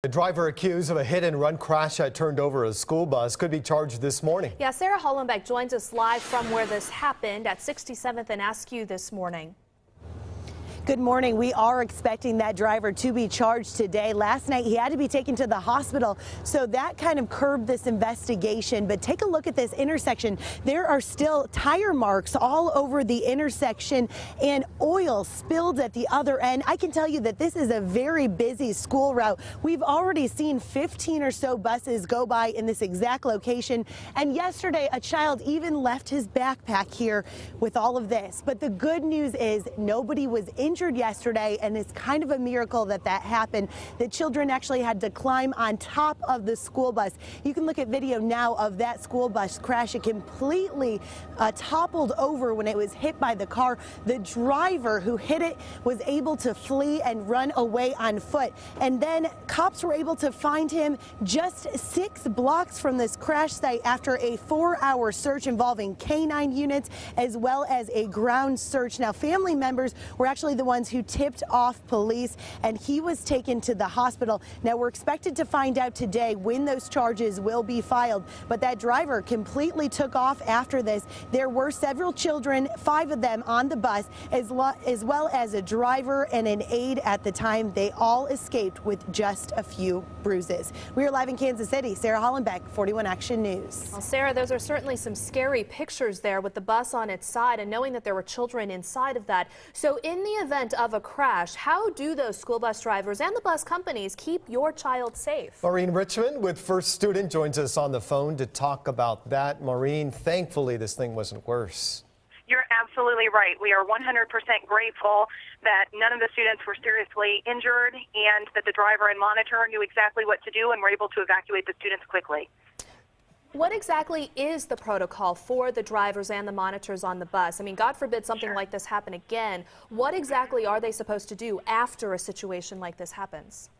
The driver accused of a hit-and-run crash that turned over a school bus could be charged this morning. Yeah, Sarah Hollenbeck joins us live from where this happened at 67th and Askew this morning. Good morning. We are expecting that driver to be charged today. Last night he had to be taken to the hospital, so that kind of curbed this investigation. But take a look at this intersection. There are still tire marks all over the intersection and oil spilled at the other end. I can tell you that this is a very busy school route. We've already seen 15 or so buses go by in this exact location. And yesterday a child even left his backpack here with all of this. But the good news is nobody was injured yesterday, and it's kind of a miracle that happened. The children actually had to climb on top of the school bus. You can look at video now of that school bus crash. It completely toppled over when it was hit by the car. The driver who hit it was able to flee and run away on foot, and then cops were able to find him just 6 blocks from this crash site after a 4-hour search involving canine units as well as a ground search. Now, family members were actually the ones who tipped off police, and he was taken to the hospital. Now, we're expected to find out today when those charges will be filed, but that driver completely took off after this. There were several children, 5 of them on the bus, as well as a driver and an aide at the time. They all escaped with just a few bruises. We are live in Kansas City. Sarah Hollenbeck, 41 Action News. Well, Sarah, those are certainly some scary pictures there with the bus on its side and knowing that there were children inside of that. So in the event of a crash, how do those school bus drivers and the bus companies keep your child safe? Maureen Richmond with First Student joins us on the phone to talk about that. Maureen, thankfully this thing wasn't worse. You're absolutely right. We are 100% grateful that none of the students were seriously injured and that the driver and monitor knew exactly what to do and were able to evacuate the students quickly. What exactly is the protocol for the drivers and the monitors on the bus? I mean, God forbid something like this happen again. What exactly are they supposed to do after a situation like this happens?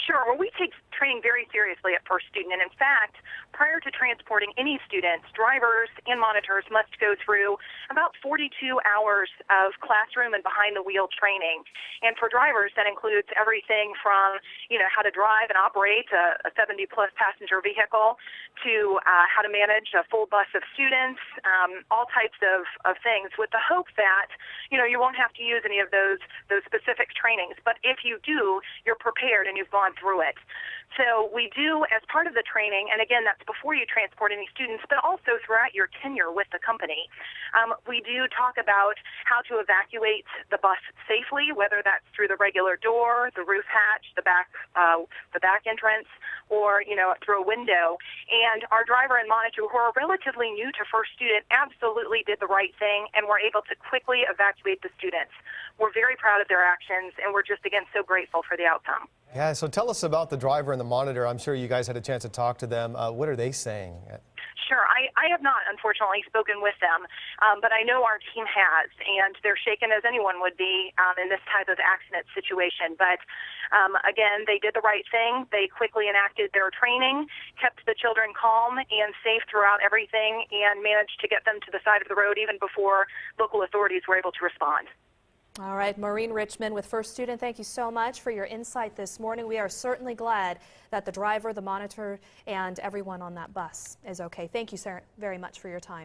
Sure. Well, we take training very seriously at First Student, and in fact, prior to transporting any students, drivers and monitors must go through about 42 hours of classroom and behind-the-wheel training. And for drivers, that includes everything from, how to drive and operate a 70-plus passenger vehicle to how to manage a full bus of students, all types of things, with the hope that, you won't have to use any of those specific trainings. But if you do, you're prepared and you've gone through it. So we do, as part of the training, and again, that's before you transport any students, but also throughout your tenure with the company, we do talk about how to evacuate the bus safely, whether that's through the regular door, the roof hatch, the back entrance, or, through a window. And our driver and monitor, who are relatively new to First Student, absolutely did the right thing and were able to quickly evacuate the students. We're very proud of their actions, and we're just, again, so grateful for the outcome. Yeah, so tell us about the driver and the monitor. I'm sure you guys had a chance to talk to them. What are they saying? Sure. I have not, unfortunately, spoken with them, but I know our team has, and they're shaken as anyone would be in this type of accident situation. But again, they did the right thing. They quickly enacted their training, kept the children calm and safe throughout everything, and managed to get them to the side of the road even before local authorities were able to respond. All right, Maureen Richmond with First Student, thank you so much for your insight this morning. We are certainly glad that the driver, the monitor, and everyone on that bus is okay. Thank you, Sarah, very much for your time.